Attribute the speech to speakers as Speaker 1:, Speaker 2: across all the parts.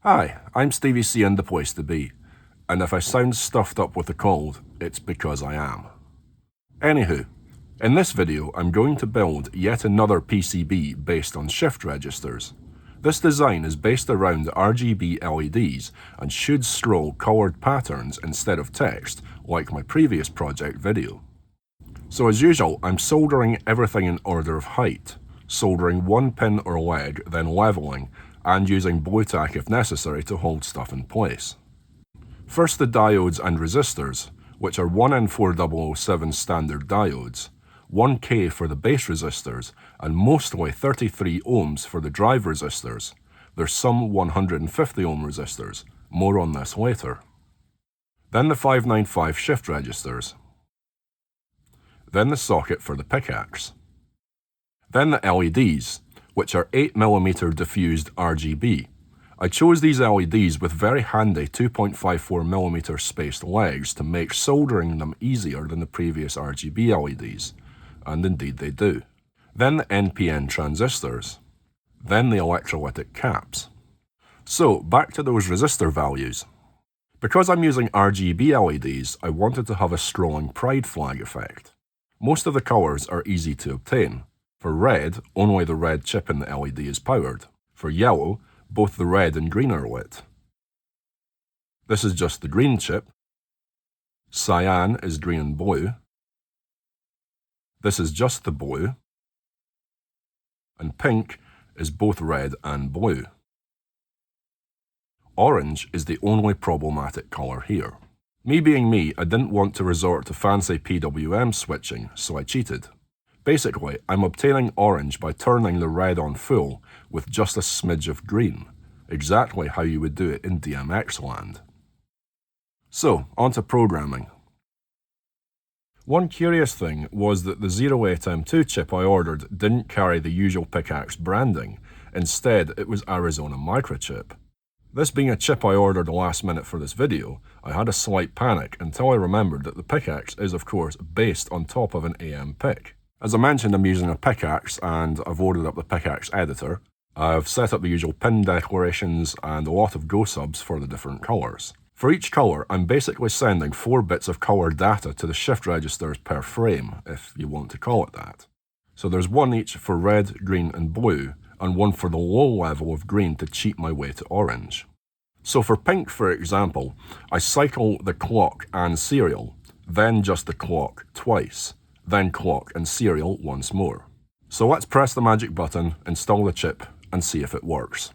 Speaker 1: Hi, I'm Stevie Syne, the place to be, and if I sound stuffed up with a cold, it's because I am. Anywho, in this video I'm going to build yet another PCB based on shift registers. This design is based around RGB LEDs and should scroll coloured patterns instead of text, like my previous project video. So as usual, I'm soldering everything in order of height, soldering one pin or leg, then levelling, and using blue tack if necessary to hold stuff in place. First the diodes and resistors, which are 1N4007 standard diodes, 1K for the base resistors, and mostly 33 ohms for the drive resistors. There's some 150 ohm resistors, more on this later. Then the 595 shift registers. Then the socket for the PICAXE. Then the LEDs, which are 8mm diffused RGB. I chose these LEDs with very handy 2.54mm spaced legs to make soldering them easier than the previous RGB LEDs, and indeed they do. Then the NPN transistors. Then the electrolytic caps. So back to those resistor values. Because I'm using RGB LEDs, I wanted to have a scrolling pride flag effect. Most of the colours are easy to obtain. For red, only the red chip in the LED is powered. For yellow, both the red and green are lit. This is just the green chip. Cyan is green and blue. This is just the blue. And pink is both red and blue. Orange is the only problematic colour here. Me being me, I didn't want to resort to fancy PWM switching, so I cheated. Basically, I'm obtaining orange by turning the red on full with just a smidge of green, exactly how you would do it in DMX land. So, on to programming. One curious thing was that the 08M2 chip I ordered didn't carry the usual PICAXE branding. Instead, it was Arizona microchip. This being a chip I ordered last minute for this video, I had a slight panic until I remembered that the PICAXE is of course based on top of an AM PIC. As I mentioned, I'm using a PICAXE and I've loaded up the PICAXE editor. I've set up the usual pin declarations and a lot of go subs for the different colours. For each colour, I'm basically sending 4 bits of colour data to the shift registers per frame, if you want to call it that. So there's one each for red, green and blue, and one for the low level of green to cheat my way to orange. So for pink, for example, I cycle the clock and serial, then just the clock twice, then clock and serial once more. So let's press the magic button, install the chip, and see if it works.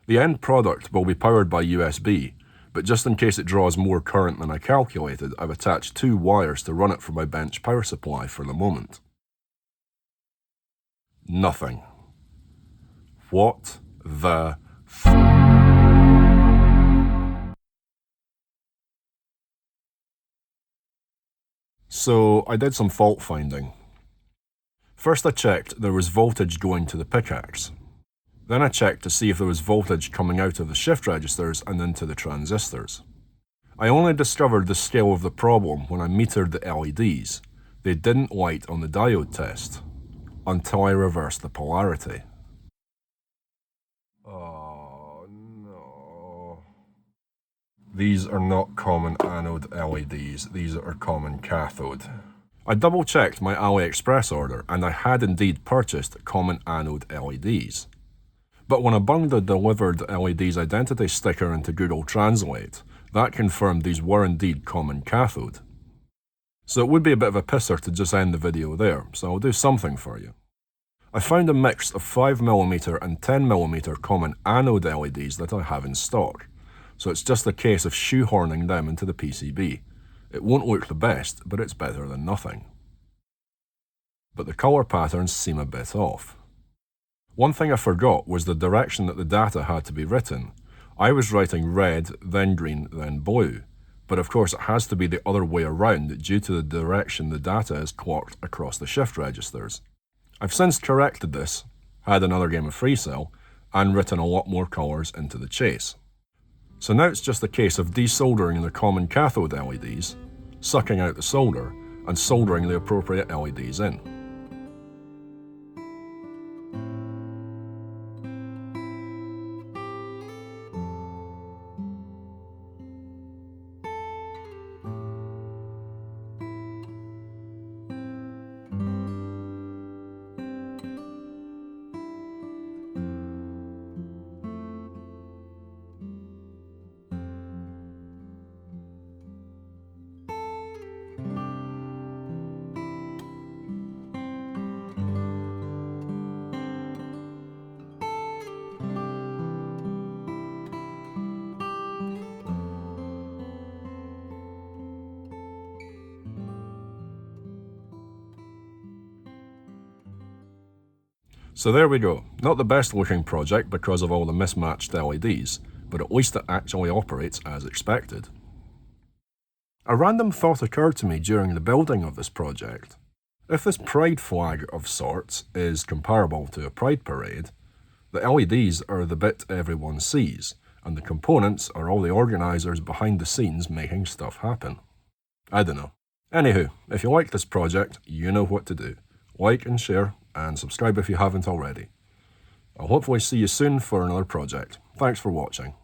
Speaker 1: The end product will be powered by USB, but just in case it draws more current than I calculated, I've attached 2 wires to run it from my bench power supply for the moment. Nothing. What the So I did some fault finding. First I checked there was voltage going to the PICAXE. Then I checked to see if there was voltage coming out of the shift registers and into the transistors. I only discovered the scale of the problem when I metered the LEDs. They didn't light on the diode test, until I reversed the polarity. Oh no. These are not common anode LEDs, these are common cathode. I double checked my AliExpress order and I had indeed purchased common anode LEDs. But when I bunged the delivered LED's identity sticker into Google Translate, that confirmed these were indeed common cathode. So it would be a bit of a pisser to just end the video there, so I'll do something for you. I found a mix of 5mm and 10mm common anode LEDs that I have in stock, so it's just a case of shoehorning them into the PCB. It won't look the best, but it's better than nothing. But the colour patterns seem a bit off. One thing I forgot was the direction that the data had to be written. I was writing red, then green, then blue. But of course it has to be the other way around due to the direction the data is clocked across the shift registers. I've since corrected this, had another game of free cell, and written a lot more colours into the chase. So now it's just a case of desoldering the common cathode LEDs, sucking out the solder, and soldering the appropriate LEDs in. So there we go. Not the best looking project because of all the mismatched LEDs, but at least it actually operates as expected. A random thought occurred to me during the building of this project. If this pride flag of sorts is comparable to a pride parade, the LEDs are the bit everyone sees, and the components are all the organisers behind the scenes making stuff happen. I don't know. Anywho, if you like this project, you know what to do. Like and share, and subscribe if you haven't already. I'll hopefully see you soon for another project. Thanks for watching.